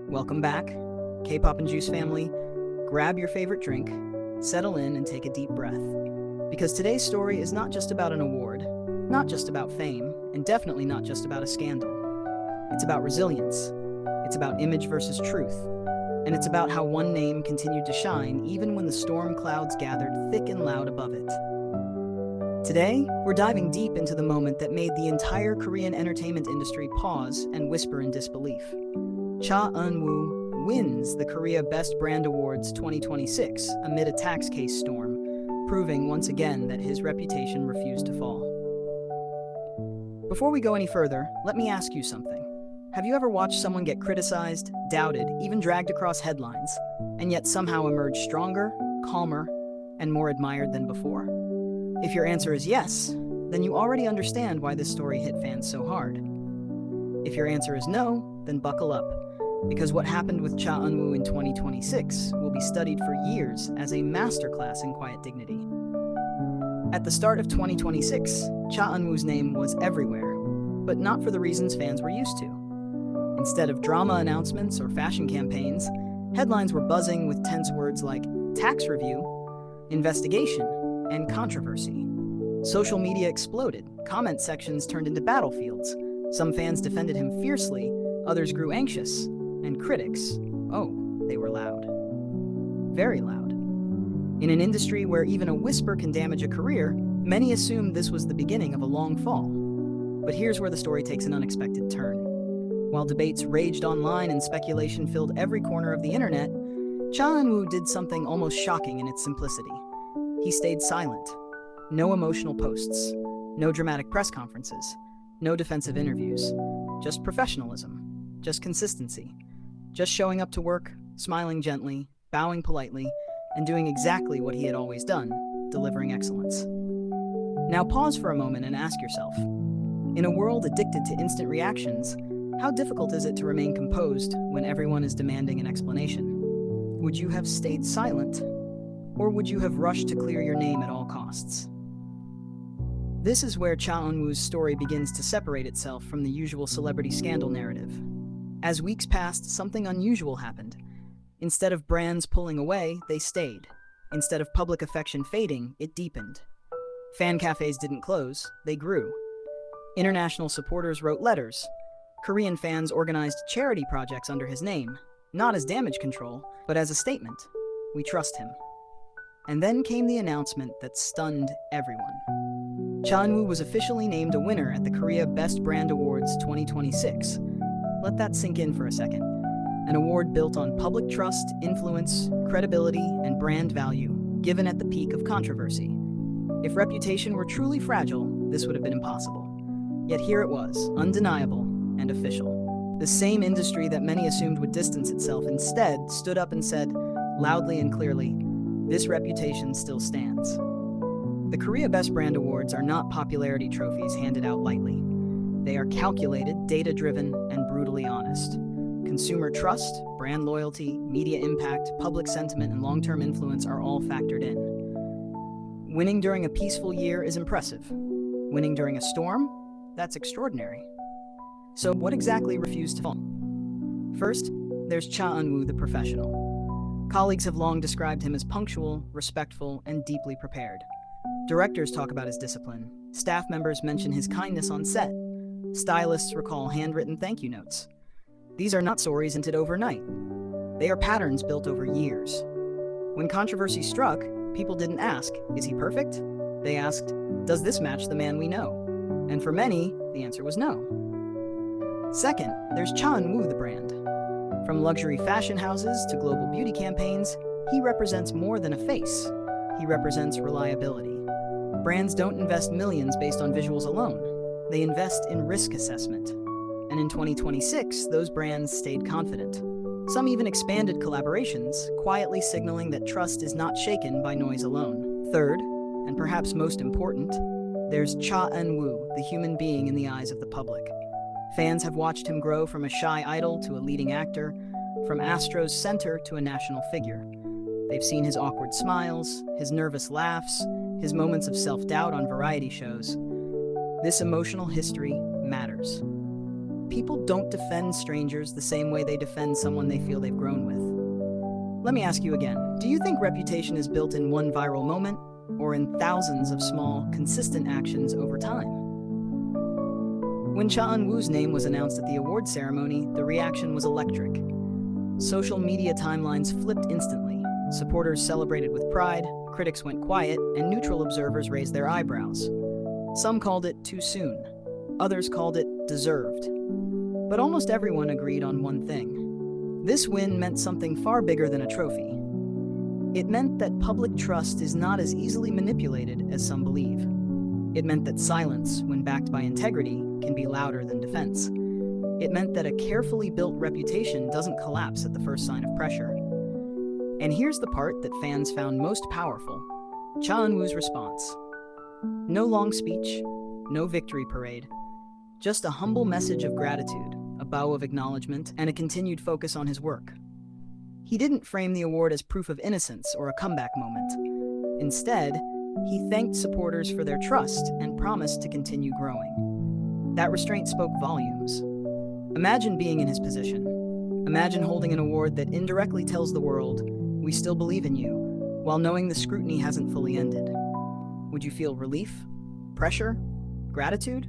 Welcome back, K-pop and juice family. Grab your favorite drink, settle in, and take a deep breath. Because today's story is not just about an award, not just about fame, and definitely not just about a scandal. It's about resilience. It's about image versus truth. And it's about how one name continued to shine even when the storm clouds gathered thick and loud above it. Today, we're diving deep into the moment that made the entire Korean entertainment industry pause and whisper in disbelief. Cha Eun-woo wins the Korea Best Brand Awards 2026 amid a tax case storm, proving once again that his reputation refused to fall. Before we go any further, let me ask you something. Have you ever watched someone get criticized, doubted, even dragged across headlines, and yet somehow emerge stronger, calmer, and more admired than before? If your answer is yes, then you already understand why this story hit fans so hard. If your answer is no, then buckle up, because what happened with Cha Eun-woo in 2026 will be studied for years as a masterclass in quiet dignity. At the start of 2026, Cha Eun-woo's name was everywhere, but not for the reasons fans were used to. Instead of drama announcements or fashion campaigns, headlines were buzzing with tense words like tax review, investigation, and controversy. Social media exploded, comment sections turned into battlefields. Some fans defended him fiercely, others grew anxious, and critics, they were loud. Very loud. In an industry where even a whisper can damage a career, many assumed this was the beginning of a long fall. But here's where the story takes an unexpected turn. While debates raged online and speculation filled every corner of the internet, Cha Eun-woo did something almost shocking in its simplicity. He stayed silent. No emotional posts, no dramatic press conferences, no defensive interviews, just professionalism, just consistency, just showing up to work, smiling gently, bowing politely, and doing exactly what he had always done, delivering excellence. Now pause for a moment and ask yourself, in a world addicted to instant reactions, how difficult is it to remain composed when everyone is demanding an explanation? Would you have stayed silent, or would you have rushed to clear your name at all costs? This is where Cha Eun-woo's story begins to separate itself from the usual celebrity scandal narrative. As weeks passed, something unusual happened. Instead of brands pulling away, they stayed. Instead of public affection fading, it deepened. Fan cafes didn't close, they grew. International supporters wrote letters. Korean fans organized charity projects under his name, not as damage control, but as a statement. We trust him. And then came the announcement that stunned everyone. Cha Eun-woo was officially named a winner at the Korea Best Brand Awards 2026. Let that sink in for a second. An award built on public trust, influence, credibility, and brand value, given at the peak of controversy. If reputation were truly fragile, this would have been impossible. Yet here it was, undeniable and official. The same industry that many assumed would distance itself instead stood up and said, loudly and clearly, this reputation still stands. The Korea Best Brand Awards are not popularity trophies handed out lightly. They are calculated, data-driven, and brutally honest. Consumer trust, brand loyalty, media impact, public sentiment, and long-term influence are all factored in. Winning during a peaceful year is impressive. Winning during a storm? That's extraordinary. So what exactly refused to fall? First, there's Cha Eun-woo, the professional. Colleagues have long described him as punctual, respectful, and deeply prepared. Directors talk about his discipline. Staff members mention his kindness on set. Stylists recall handwritten thank you notes. These are not stories invented overnight. They are patterns built over years. When controversy struck, people didn't ask, is he perfect? They asked, does this match the man we know? And for many, the answer was no. Second, there's Cha Eun-woo, the brand. From luxury fashion houses to global beauty campaigns, he represents more than a face. He represents reliability. Brands don't invest millions based on visuals alone. They invest in risk assessment. And in 2026, those brands stayed confident. Some even expanded collaborations, quietly signaling that trust is not shaken by noise alone. Third, and perhaps most important, there's Cha Eun-woo, the human being in the eyes of the public. Fans have watched him grow from a shy idol to a leading actor, from Astro's center to a national figure. They've seen his awkward smiles, his nervous laughs, his moments of self-doubt on variety shows. This emotional history matters. People don't defend strangers the same way they defend someone they feel they've grown with. Let me ask you again, do you think reputation is built in one viral moment, or in thousands of small, consistent actions over time? When Cha Eun-woo's name was announced at the award ceremony, the reaction was electric. Social media timelines flipped instantly. Supporters celebrated with pride, critics went quiet, and neutral observers raised their eyebrows. Some called it too soon. Others called it deserved. But almost everyone agreed on one thing. This win meant something far bigger than a trophy. It meant that public trust is not as easily manipulated as some believe. It meant that silence, when backed by integrity, can be louder than defense. It meant that a carefully built reputation doesn't collapse at the first sign of pressure. And here's the part that fans found most powerful: Cha Eun-woo's response. No long speech, no victory parade, just a humble message of gratitude, a bow of acknowledgement, and a continued focus on his work. He didn't frame the award as proof of innocence or a comeback moment. Instead, he thanked supporters for their trust and promised to continue growing. That restraint spoke volumes. Imagine being in his position. Imagine holding an award that indirectly tells the world, "We still believe in you," while knowing the scrutiny hasn't fully ended. Would you feel relief? Pressure? Gratitude?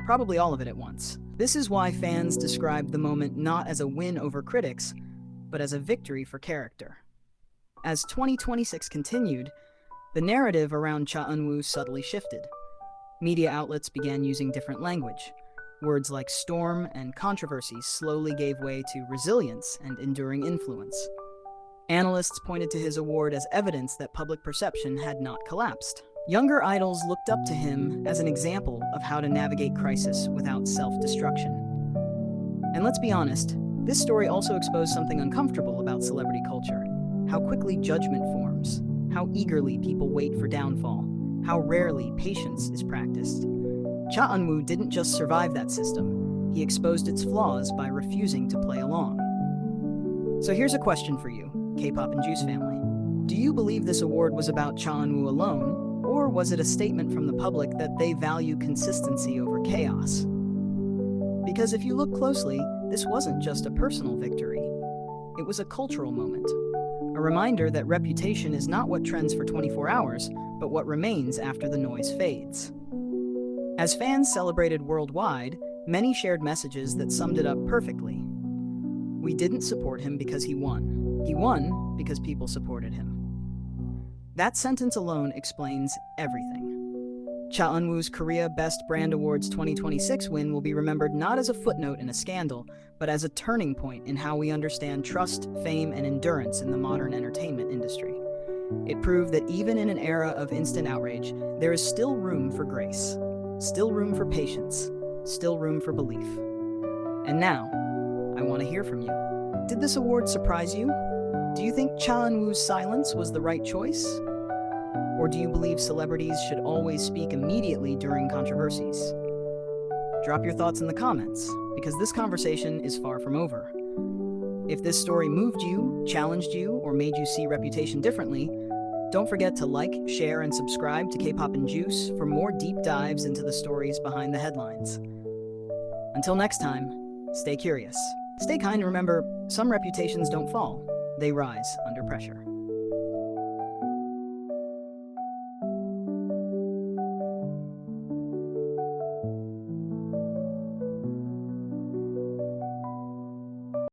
Probably all of it at once. This is why fans described the moment not as a win over critics, but as a victory for character. As 2026 continued, the narrative around Cha Eun-woo subtly shifted. Media outlets began using different language. Words like storm and controversy slowly gave way to resilience and enduring influence. Analysts pointed to his award as evidence that public perception had not collapsed. Younger idols looked up to him as an example of how to navigate crisis without self-destruction. And let's be honest, this story also exposed something uncomfortable about celebrity culture: how quickly judgment forms, how eagerly people wait for downfall, how rarely patience is practiced. Cha Eun-woo didn't just survive that system, he exposed its flaws by refusing to play along. So here's a question for you, K-pop&juice family. Do you believe this award was about Cha Eun-woo alone, or was it a statement from the public that they value consistency over chaos? Because if you look closely, this wasn't just a personal victory. It was a cultural moment. A reminder that reputation is not what trends for 24 hours, but what remains after the noise fades. As fans celebrated worldwide, many shared messages that summed it up perfectly. We didn't support him because he won. He won because people supported him. That sentence alone explains everything. Cha Eun-woo's Korea Best Brand Awards 2026 win will be remembered not as a footnote in a scandal, but as a turning point in how we understand trust, fame, and endurance in the modern entertainment industry. It proved that even in an era of instant outrage, there is still room for grace, still room for patience, still room for belief. And now, I want to hear from you. Did this award surprise you? Do you think Cha Eun-woo's silence was the right choice? Or do you believe celebrities should always speak immediately during controversies? Drop your thoughts in the comments, because this conversation is far from over. If this story moved you, challenged you, or made you see reputation differently, don't forget to like, share, and subscribe to K-pop&juice for more deep dives into the stories behind the headlines. Until next time, stay curious. Stay kind and remember, some reputations don't fall, they rise under pressure.